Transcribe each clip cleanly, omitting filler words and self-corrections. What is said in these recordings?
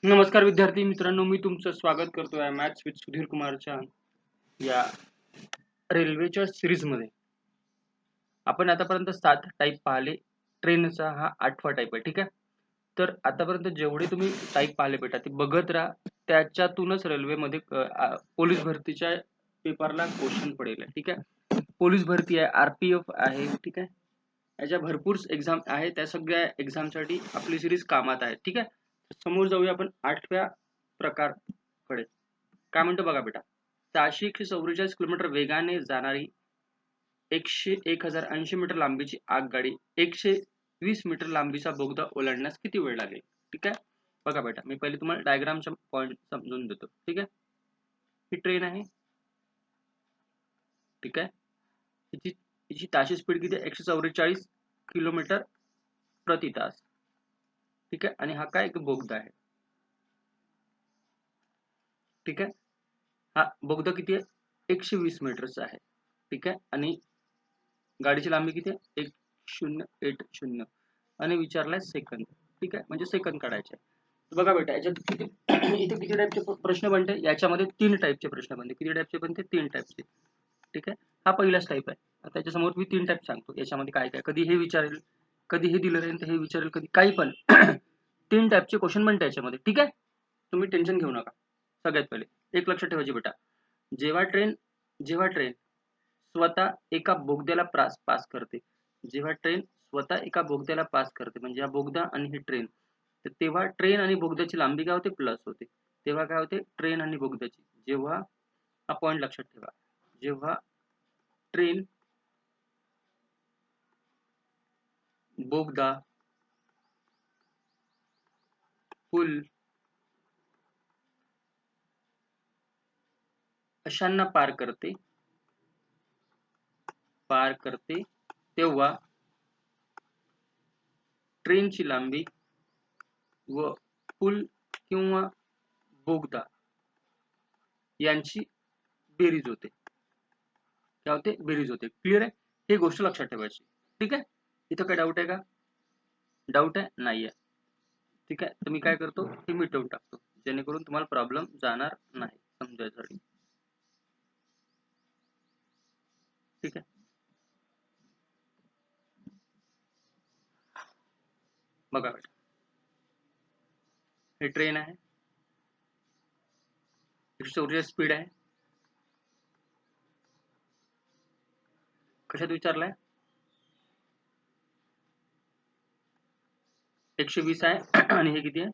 नमस्कार विद्यार्थी मित्रांनो, मी तुमचं स्वागत करतो आहे मॅथ्स विथ सुधीर कुमारच्या या रेल्वेच्या सिरीजमध्ये. आपण आतापर्यंत 7 टाईप पाहिले. ट्रेनचा हा 8वा टाईप आहे. ठीक आहे. तर आतापर्यंत जेवढे तुम्ही टाईप पाहिले बेटा ते बघत राहा. त्याच्यातूनच रेल्वेमध्ये पोलीस भरतीच्या पेपरला क्वेश्चन पडेल. ठीक आहे. पोलीस भरती आहे, RPF आहे. ठीक आहे. याच्या भरपूर एक्झाम आहे. त्या सगळ्या एक्झामसाठी आपली सिरीज कामात आहे. ठीक आहे. समोर जाऊया आपण 8व्या प्रकारकडे. काय म्हणतो बघा बेटा. 644 किलोमीटर वेगाने जाणारी 1080 मीटर लांबीची आगगाडी 120 मीटर लांबीचा बोगदा ओलांडण्यास किती वेळ लागेल? ठीक आहे. बघा बेटा, मी पहिले तुम्हाला डायग्रामचा पॉइंट समजून देतो. ठीक आहे. ही ट्रेन आहे. ठीक आहे. हिची ताशी स्पीड किती आहे? 144 किलोमीटर प्रति तास. ठीक आहे. आणि हा काय एक बोगदा आहे. ठीक आहे. हा बोगदा किती आहे? 120 मीटरचा आहे. ठीक आहे. आणि गाडीची लांबी किती आहे? 1080 आणि विचारलाय सेकंद. ठीक आहे. म्हणजे सेकंद काढायचे. बघा बेटा, याच्यात किती इथे किती टाईपचे प्रश्न बनते? याच्यामध्ये 3 टाईपचे प्रश्न बनते. किती टाईपचे बनते? 3 टाईपचे. ठीक आहे. हा पहिलाच टाईप आहे. आता त्याच्यासमोर मी 3 टाईप सांगतो. याच्यामध्ये काय काय, कधी हे विचारेल, कधी हे दिलं राहील तर हे विचारेल, कधी काही पण 3 टाईपचे क्वेश्चन बनते याच्यामध्ये. ठीक आहे. तुम्ही टेन्शन घेऊ नका. सगळ्यात पहिले एक लक्षात ठेवायची बेटा, जेव्हा ट्रेन स्वतः एका बोगद्याला पास करते, जेव्हा ट्रेन स्वतः एका बोगद्याला पास करते, म्हणजे हा बोगदा आणि ही ट्रेन, तर तेव्हा ट्रेन आणि बोगद्याची लांबी काय होते? प्लस होते. तेव्हा काय होते? ट्रेन आणि बोगद्याची, जेव्हा हा पॉइंट लक्षात ठेवा, जेव्हा ट्रेन, बोगदा, पूल अशांना पार करते तेव्हा ट्रेनची लांबी व पूल किंवा बोगदा यांची बेरीज होते. काय होते? बेरीज होते. क्लिअर आहे? ही गोष्ट लक्षात ठेवायची. ठीक आहे. इथं काय डाऊट आहे का? डाऊट आहे? नाही आहे. ठीक आहे. तर मी काय करतो, हे मिटवून टाकतो, जेणेकरून तुम्हाला प्रॉब्लेम जाणार नाही समजायसाठी. ठीक आहे. बघा बेटा, हे ट्रेन आहे. 144 स्पीड आहे. कशात विचारलाय? 120 आहे आणि हे किती आहे?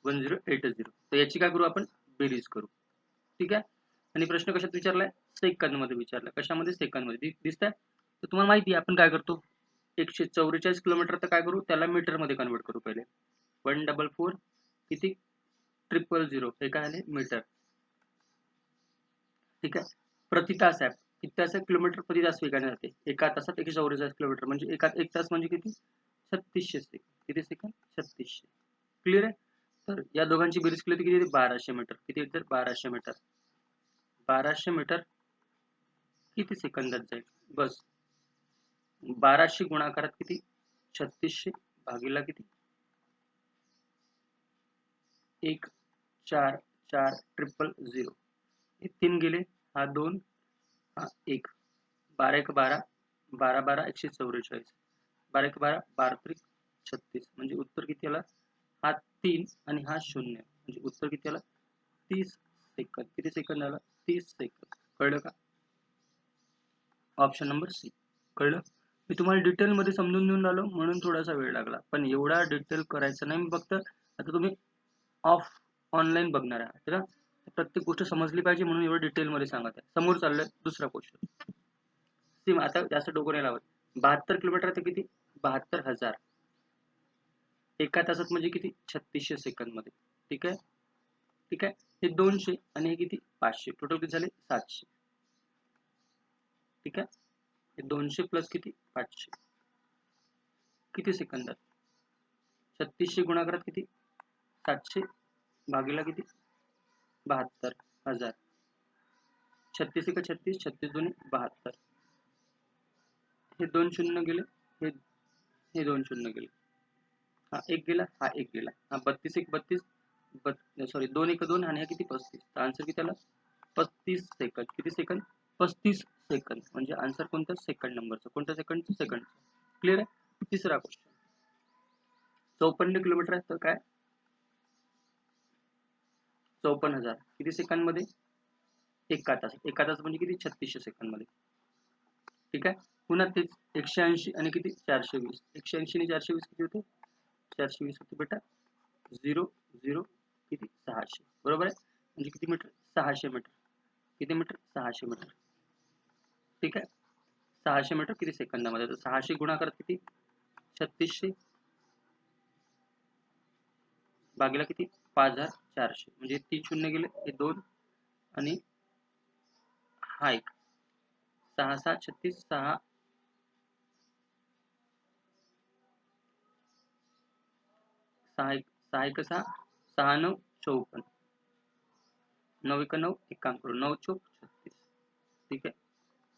1080. तर याची काय करू आपण? बेरीज करू. ठीक आहे. आणि प्रश्न कशात विचारलाय? सेकंद मध्ये विचारलाय. कशामध्ये? सेकंद मध्ये. दिसतंय? तर तुम्हाला माहिती आहे आपण काय करतो, 144 किलोमीटर तर काय करू, त्याला मीटर मध्ये कन्वर्ट करू. पहिले 144 किती? 000. हे काय आले? मीटर. ठीक आहे. प्रति तास आहे. किती तास आहे? किलोमीटर प्रति तास वेगाने जाते. एका तासात 144 किलोमीटर म्हणजे एक तास म्हणजे किती? 3600 सेकंद. किती सेकंद? 3600. क्लिअर आहे? तर या दोघांची बेरीज केली तर किती येते? 1200 मीटर. किती येते? 1200 मीटर. 1200 मीटर किती सेकंदात जाईल? बस 1200 गुणाकारात किती? 3600 भागीला किती? 144000. हे 3 गेले, हा 2, हा 1. 12 1 12, 12 12 144. 12 1 12, 12 3 36. म्हणजे उत्तर किती आला? हा 3 आणि हा 0. म्हणजे उत्तर किती आला? 30 सेकंद. किती सेकंद आला? 30 सेकंद. कळलं का? Option number C. कळलं? मी तुम्हाला डिटेल मध्ये समजून देऊन राहिलो म्हणून थोडासा वेळ लागला, पण एवढा डिटेल करायचं नाही. मी फक्त आता तुम्ही ऑनलाईन बघणार आहे का, प्रत्येक गोष्ट समजली पाहिजे म्हणून एवढं डिटेल मध्ये सांगत आहे. समोर चाललंय दुसरा क्वेश्चन. सेम. आता जास्त डोकं नाही लावत. 72 किलोमीटर ते किती? 72,000 एका तासात म्हणजे किती? 3600 सेकंद मध्ये. ठीक आहे. ठीक आहे. हे 200 आणि हे किती? 500. टोटल किती झाले? 700. ठीक आहे. हे 200 प्लस किती? 500. किती सेकंदात? 3600 गुणाकारात किती? 700 भागीला किती? 72,000. 36 का 36, 36 दोन्ही 72. हे 2 शून्य गेले, हे 2 शून्य गेले. हा 1 गेला, हा 1 गेला. हा 32 1 32, सॉरी 2 1 2 आणि हा किती 35. तर आन्सर किती आला 35 सेकंद. किती सेकंद 35 सेकंद. म्हणजे आन्सर कोणतं सेकंड नंबरचं. कोणत्या सेकंडचं सेकंडचं. क्लिअर आहे. तिसरा क्वेश्चन 54 किलोमीटर आहे तर काय 54,000 किती सेकंद मध्ये एका तास. एका तास म्हणजे किती 3600 सेकंद मध्ये. ठीक आहे. पुन्हा तेच 180 आणि किती 420. 180 आणि 420 किती होते 420 होते बेटा 0 0 किती 600 बरोबर आहे. म्हणजे किती मीटर 600 मीटर. किती मीटर 600 मीटर. ठीक आहे. 600 मीटर किती सेकंदामध्ये. तर 600 गुणाकार किती 3600 भागीला किती 5400. म्हणजे 3 शून्य गेले हे 2 आणि हा एक 6 6 36 6 6 एक 6 एक 6 6 9 54 9 एक 9 एक काम करू 9 चौक 36. ठीक आहे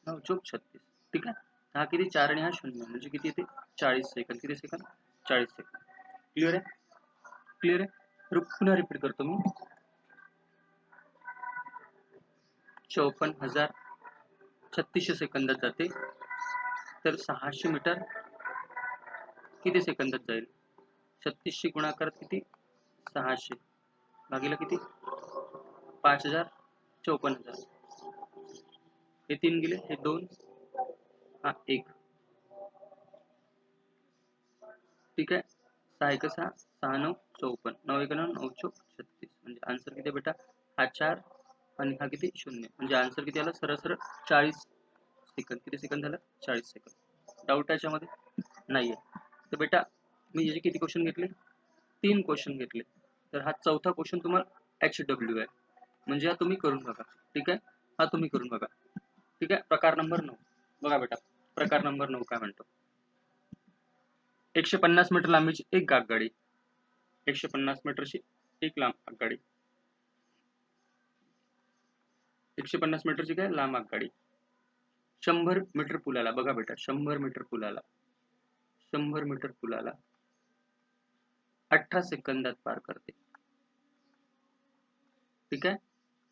9 चौक 36. ठीक आहे. हा किती 4 आणि हा 0 म्हणजे किती येते 40 सेकंद. किती सेकंद 40 सेकंद. क्लिअर आहे. क्लिअर आहे. तर पुन्हा रिपीट करतो मी 54,3600 सेकंदात जाते. तर 600 मीटर किती सेकंदात जाईल 3600 गुणाकार किती 600 भागीला किती 5000 54,000. हे 3 गेले हे 2 हा 1. ठीक आहे 6 एक 6 6 9 54 9 एक 9 9 चौक 36. म्हणजे आन्सर किती बेटा हा 4 आणि हा किती 0. म्हणजे आन्सर किती आला सरळ सरळ 40 सेकंद. किती सेकंद झालं 40 सेकंद. डाऊट याच्यामध्ये नाहीये. तर बेटा मी याचे किती क्वेश्चन घेतले 3 क्वेश्चन घेतले. तर हा चौथा क्वेश्चन तुम्हाला HW आहे. म्हणजे हा तुम्ही करून बघा. ठीक आहे. हा तुम्ही करून बघा. ठीक आहे. प्रकार नंबर 9 बघा बेटा. प्रकार नंबर 9 काय म्हणतो 150 मीटर लांबीची एक आगगाडी 150 मीटरची एक लांब आगगाडी 150 मीटरची काय लांब आगगाडी 100 मीटर पुलाला बघा बेटा 100 मीटर पुलाला 100 मीटर पुलाला 18 सेकंदात पार करते. ठीक आहे.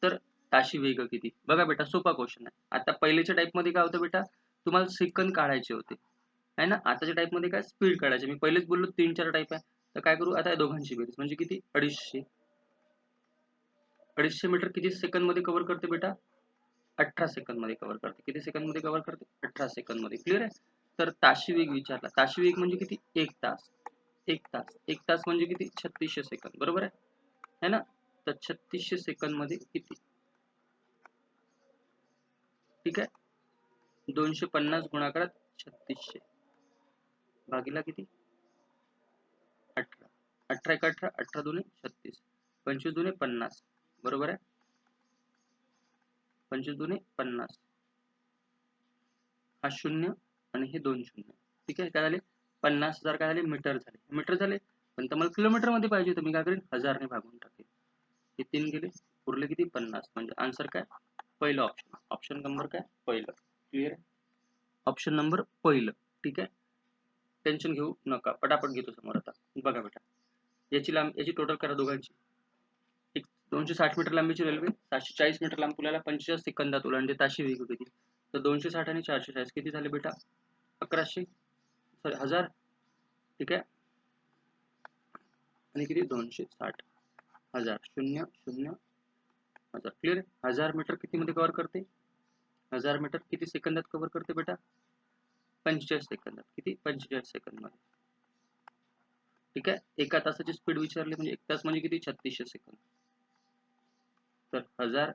तर ताशी वेग किती बघा बेटा सोपा क्वेश्चन आहे. आता पहिलेच्या टाइप मध्ये काय होतं बेटा तुम्हाला सेकंद काढायचे होते आहे ना. आताच्या टाइप मध्ये काय स्पीड काढायची. मी पहिलेच बोललो 3-4 टाइप आहे. तर काय करू आता या दोघांची बेरीज म्हणजे किती 250 मीटर किती सेकंद मध्ये कव्हर करते बेटा 18 सेकंद मध्ये कव्हर करते. किती सेकंद मध्ये कव्हर करते 18 सेकंद मध्ये. क्लिअर आहे. तर ताशी वेग विचारला. ताशी वेग म्हणजे किती 1 तास. 1 तास 1 तास म्हणजे किती 3600 सेकंद बरोबर आहे है ना. तर 3600 सेकंद मध्ये किती. ठीक आहे 250 गुणाकारात 3600 भागीला किती 18 18 एक 18 18 दुने 36 25 दुने 50 बरोबर आहे 25 दुने 50 हा 0 आणि हे 2 शून्य. ठीक आहे. काय झाले 50,000 काय झाले मीटर झाले. मीटर झाले पण तर मला किलोमीटर मध्ये पाहिजे होतं. मी काय करेन 1000 ने भागून टाकेल. हे 3 गेले उरले किती 50. म्हणजे आन्सर काय पहिलं ऑप्शन. ऑप्शन नंबर काय पहिलं. क्लिअर आहे. ऑप्शन नंबर पहिलं. ठीक आहे. टेन्शन घेऊ नका. पटापट घेतो समोर आता. बघा बेटा याची टोटल करा दोघांची. 260 मीटर लांबीची रेल्वे 740 मीटर लांब पुलाला 45 सेकंदात ओलांडते. ताशी वेग किती. तर 260 आणि 440 किती झाले बेटा 1100 सॉरी 1000. ठीक आहे. आणि किती 260 1000 0 0 1000. क्लिअर. 1000 मीटर किती मध्ये कव्हर करते 1000 मीटर किती सेकंदात कव्हर करते बेटा 45 सेकंदात. किती 45 सेकंद मध्ये. ठीक आहे. एका तासाची स्पीड विचारली म्हणजे 1 तास म्हणजे किती 3600 सेकंद. तर 1000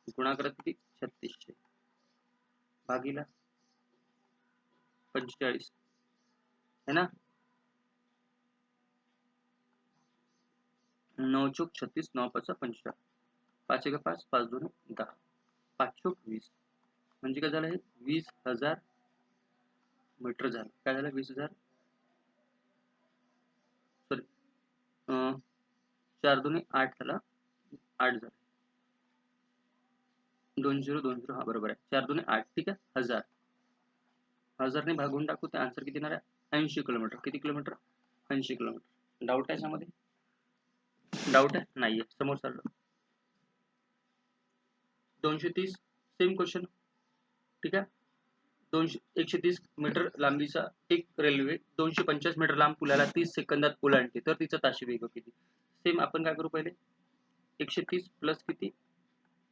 गुणाकारात किती 3600 भागीला 45 है ना. 9 चौक 36 9 5 45 5 एक 5 5 2 10 5 चौक 20 म्हणजे काय झालं हे 20,000 मीटर झालं. काय झालं 20,000 सॉरी 4 2 8 झाला 8 झालं 2020 हा बरोबर आहे 4 2 8. ठीक आहे 1000 ने भागून टाकू तर आन्सर किती येणार आहे 80 किलोमीटर. किती किलोमीटर 80 किलोमीटर. डाऊट आहे याच्यामध्ये डाऊट आहे? नाहीये. समोर चाललो. 230 सेम क्वेश्चन. ठीक आहे. 130 मीटर लांबीचा एक रेल्वे 250 मीटर लांब पुलाला 30 सेकंदात ओलांडते, तर तिचा ताशी वेग किती? सेम आपण काय करू पहिले, 130 प्लस किती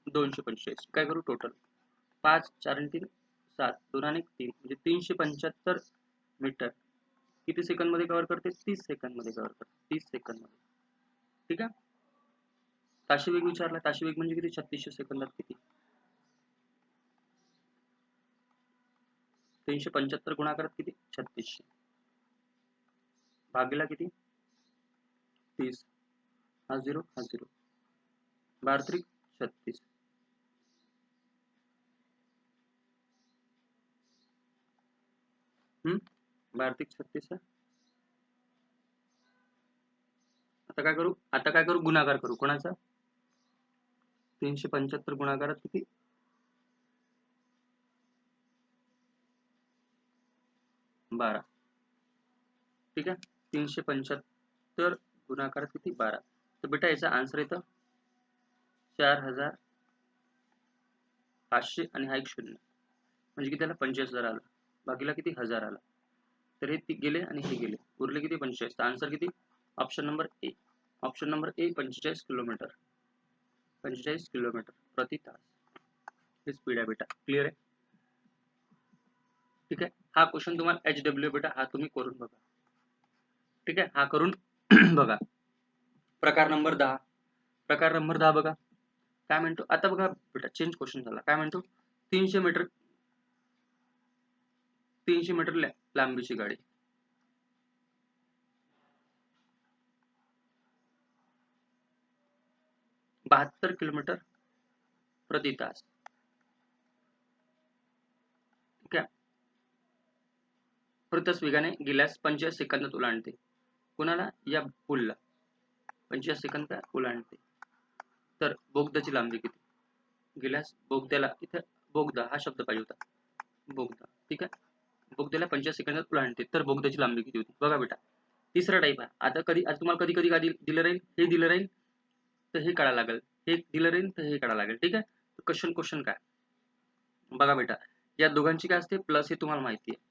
245, काय करू टोटल 5 4 आणि 3 7 2 आणि 3 म्हणजे 375 मीटर किती सेकंद मध्ये कव्हर करते? 30 सेकंद मध्ये कव्हर करते, 30 सेकंद मध्ये. ठीक आहे. ताशी वेग विचारला, ताशी वेग म्हणजे किती? 3600 सेकंदात किती? 375 गुणाकारात किती? 3600 भागीला किती? 30. हा 0 हा 0, 12 36. हम्म 12 36 आहे. आता काय करू? आता काय करू? गुणाकार करू. कोणाचा? 375 गुणाकारात किती? 12. ठीक आहे. 375 गुणाकारात किती? 12. तर बेटा याचा आन्सर येतं 4500 आणि हा एक 0 म्हणजे किती आला? 45,000 आला. बाकीला किती? 1000 आला. तर हे गेले आणि हे गेले, उरले किती? 45. तर आन्सर किती? Option number A. Option number A 45 kilometre. 45 kilometre प्रति तास हे स्पीड आहे बेटा. क्लिअर आहे? ठीक आहे. हा क्वेश्चन तुम्हाला HW बेटा हा तुम्ही करून बघा. ठीक आहे. हा करून बघा. प्रकार नंबर 10. प्रकार नंबर 10 बघा काय म्हणतो. आता बघा बेटा चेंज क्वेश्चन झाला. काय म्हणतो? 300 मीटर लांबीची गाडी 72 किलोमीटर प्रति तास. ठीक आहे. प्रति वेगाने गेल्यास 45 सेकंदात ओलांडते. कोणाला? या पुलला 45 सेकंद काय ओलांडते. तर बोगद्याची लांबी किती? गेल्यास बोगद्याला, इथे बोगदा हा शब्द पाहिजे होता, बोगदा. ठीक आहे. बोगद्याला 45 सेकंदात ओलांडते, तर बोगद्याची लांबी किती होती? बघा बेटा तिसरा टाईप आहे. आता तुम्हाला कधी कधी काय दिलं राहील? हे दिलं राहील तर हे काढायला लागेल, हे दिलं राहील तर हे काढायला लागेल. ठीक आहे. क्वेश्चन काय बघा बेटा, या दोघांची काय असते? प्लस हे तुम्हाला माहिती आहे.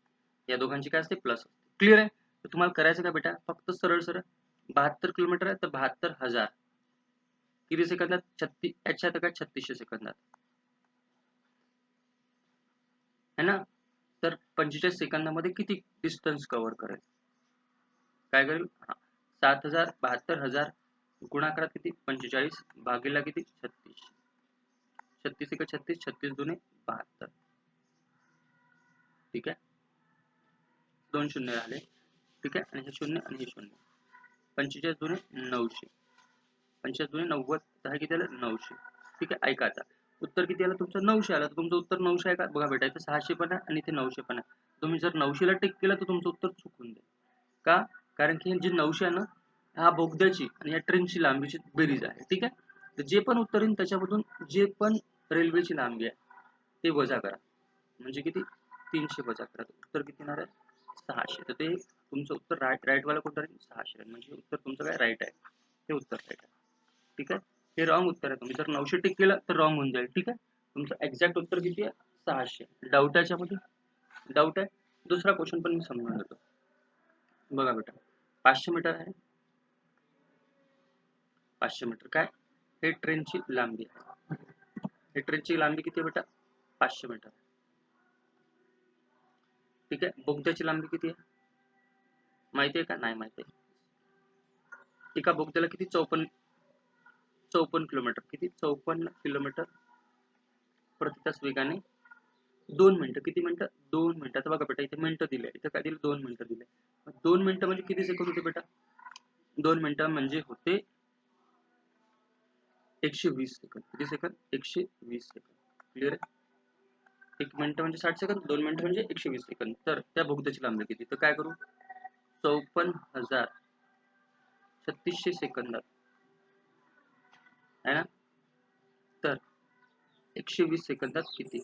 या दोघांची काय असते? प्लस. क्लिअर आहे? तर तुम्हाला करायचं का बेटा? फक्त सरळ सरळ 72 किलोमीटर आहे तर 72,000 किती सेकंदात? 36 याच्यात काय 3600 सेकंदात है ना. तर 45 सेकंदामध्ये किती डिस्टन्स कव्हर करेल? काय करेल? 7000 72,000 गुणाकारात किती? 45 भागीला किती? 36. 36 एक 36, 36 दुने 72. ठीक आहे. 2 शून्य झाले. ठीक आहे. आणि हे 0 आणि हे 0. 45 दुने 900. 45 दुने 90. तर हे किती आलं? 900. ठीक आहे. ऐका आता. उत्तर किती आलं तुमचं? 900 आलं. तर तुमचं उत्तर 900 आहे का? बघा बेटा इथे 600 पण आहे आणि इथे 900 पण आहे. तुम्ही जर 900 ला टिक केलं तर तुमचं उत्तर चुकून जाईल. का? कारण की जे 900 आहे ना, हा बोगद्याची आणि या ट्रेनची लांबीची बेरीज आहे. ठीक आहे. तर जे पण उत्तर येईल त्याच्यामधून जे पण रेल्वेची लांबी आहे ते वजा करा. म्हणजे किती? 300 वजा करा. उत्तर किती येणार आहे? 600. तर ते तुमचं उत्तर राईट वाला कोणतं राहील? 600. म्हणजे उत्तर तुमचं काय राईट आहे. हे उत्तर राईट आहे. ठीक आहे. हे रॉंग उत्तर आहे. तुम्ही जर 900 टिक केलं तर रॉंग होऊन जाईल. ठीक आहे. तुमचं एक्झॅक्ट उत्तर किती आहे? 600. डाऊट आहे याच्यामध्ये? डाऊट आहे? दुसरा क्वेश्चन पण मी समजून देतो. बघा बेटा 500 मीटर आहे. 500 मीटर काय? हे ट्रेनची लांबी आहे. हे ट्रेनची लांबी किती आहे बेटा? 500 मीटर. ठीक आहे. बोगद्याची लांबी किती आहे माहिती आहे का? नाही माहिती आहे. एका बोगद्याला किती? 54 किलोमीटर. किती? 54 किलोमीटर प्रति तास वेगाने 2 मिनिटं. किती मिनिटं? 2 मिनिटं. आता बघा बेटा इथे मिनिटं दिले, इथे काय दिलं? 2 मिनिटं दिले. 2 मिनिटं म्हणजे किती सेकंद होते बेटा? 2 मिनिटं म्हणजे होते 120 सेकंद. किती सेकंद? 120 सेकंद. क्लिअर आहे? 1 मिनिट म्हणजे 60 सेकंद, 2 मिनिटं म्हणजे 120 सेकंद. तर त्या बोगद्याची लांबी किती? तर काय करू? 54,3600 सेकंदात आहे ना. तर 120 सेकंदात किती?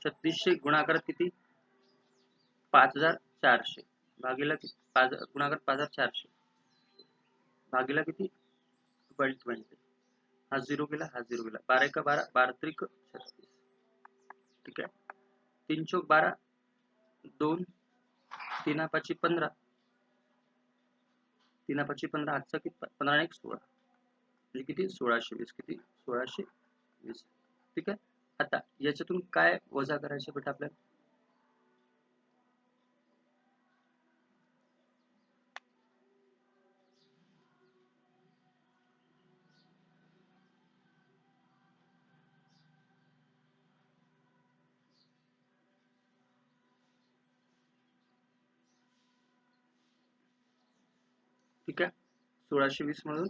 3600 गुणाकारात किती? 5400 भागीला किती? गुणाकार 5400 भागीला किती 20 हा 0 गेला, हा 0 गेला, 12 एका 12, 12 त्रिक 36. ठीक आहे, 3 चौक 12, 2, 3 पाची 15, 3 पाची 15, हातचा किती 15 आणि 1 16, म्हणजे किती 1620, किती 1620. ठीक आहे, आता याच्यातून काय वजा करायचे बेटा आपल्याला? ठीक आहे, 1620 मधून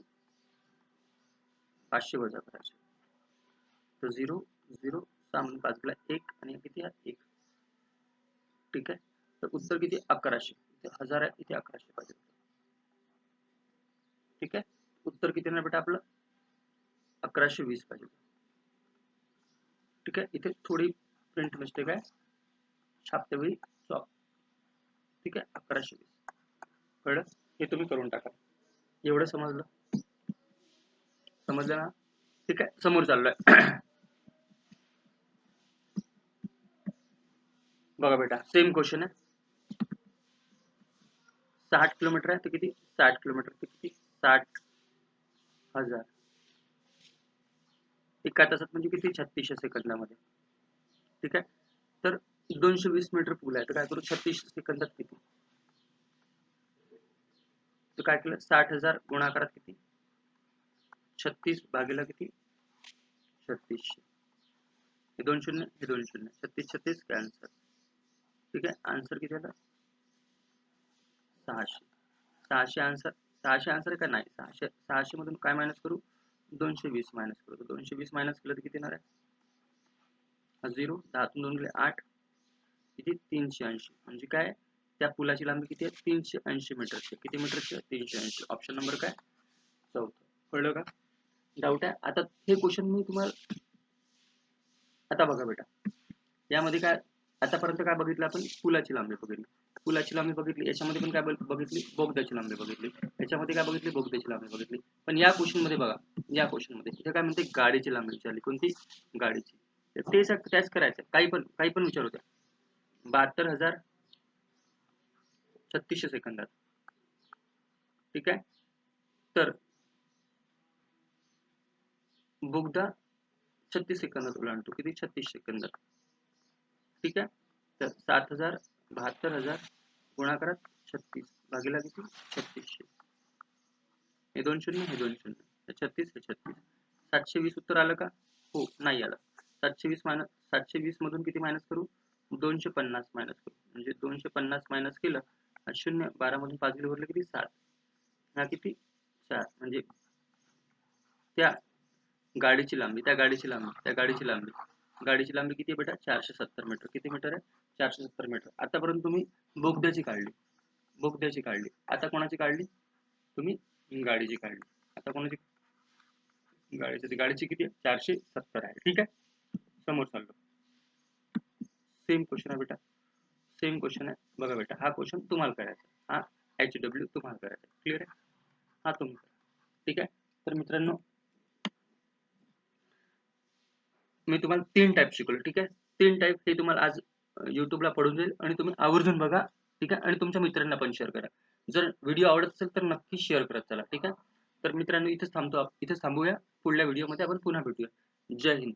500 वजा करायचे, तर 0 0 6 म्हणून 5 गेला 1 आणि किती आहे 1. ठीक आहे, तर उत्तर किती 1100, इथे 1000 आहे, इथे 1100 पाहिजे. ठीक आहे, उत्तर किती येणार बेटा आपलं 1120 पाहिजे. ठीक आहे, इथे थोडी प्रिंट मिस्टेक आहे, छापते वेळी चॉप. ठीक आहे, 1120 कळलं, हे तुम्ही करून टाका. एवढं समजलं? समजलं ना? ठीक आहे, समोर चाललोय. बघा बेटा, सेम क्वेश्चन आहे. 60 किलोमीटर आहे, तर किती 60 किलोमीटर ते किती 60,000 एका तासात, म्हणजे किती 3600 सेकंदामध्ये. ठीक आहे, तर 220 मीटर पूल आहे, तर काय करू 36 सेकंदात किती, तर काय केलं 60,000 गुणाकारात किती 36 भागीला किती 3600, हे 2 शून्य हे 2 शून्य, 36 36 कॅन्सर. ठीक आहे, आन्सर किती आला 600. 600 आन्सर, 600 आन्सर का नाही, 600 600 मधून काय मायनस करू 220 मायनस करू, 220 मायनस केलं तर किती येणार आहे 0, 10 तून 2 गेले 8, किती 380, म्हणजे काय त्या पुलाची लांबी किती आहे 380 मीटरची. किती मीटरची 380. ऑप्शन नंबर काय 4. कळलं का? डाऊट आहे? आता हे क्वेश्चन मी तुम्हाला, आता बघा बेटा, यामध्ये काय आतापर्यंत काय बघितलं आपण, पुलाची लांबी बघितली, पुलाची लांबी बघितली, याच्यामध्ये पण काय बघितली बोगद्याची लांबी बघितली, याच्यामध्ये काय बघितली बोगद्याची लांबी बघितली. पण या क्वेश्चन मध्ये बघा, या क्वेश्चन मध्ये इथे काय म्हणते गाडीची लांबी विचारली, कोणती गाडीची. तेच करायचं, काही पण विचारू द्या. 72,3600 सेकंदात. ठीक आहे, तर बोगदा 36 सेकंदात ओलांडतो, किती 36 सेकंदात. ठीक आहे, तर 7,000 72,000 गुणाकारात 36 भागीला किती 3600, हे 2 शून्य हे 2 शून्य, हे 36 हे 36, 720 उत्तर आलं का? हो, नाही आलं. 720 मधून किती मायनस करू 250 मायनस करू, म्हणजे 250 मायनस केलं, 0 12 मधून 5 गेले उरले किती 7, हा किती 4, म्हणजे त्या गाडीची लांबी गाडीची लांबी किती आहे बेटा 470 मीटर. किती मीटर आहे 470 मीटर. आतापर्यंत तुम्ही बोगद्याची काढली, आता कोणाची काढली तुम्ही गाडीची काढली. आता कोणाची गाडीची किती आहे 470 आहे. ठीक आहे, समोर चाललो. सेम क्वेश्चन आहे बेटा, सेम क्वेश्चन आहे. बघा बेटा, हा क्वेश्चन तुम्हाला करायचा, हा HW तुम्हाला करायचा. क्लिअर आहे, हा तुम्ही करा. ठीक आहे, तर मित्रांनो मी तुम्हाला 3 टाईप शिकवलं. ठीक आहे, 3 टाईप हे तुम्हाला आज युट्यूबला पडून जाईल आणि तुम्ही आवर्जून बघा. ठीक आहे, आणि तुमच्या मित्रांना पण शेअर करा. जर व्हिडिओ आवडत असेल तर नक्की शेअर करत चला. ठीक आहे, तर मित्रांनो इथेच थांबूया. पुढल्या व्हिडिओमध्ये आपण पुन्हा भेटूया. जय हिंद.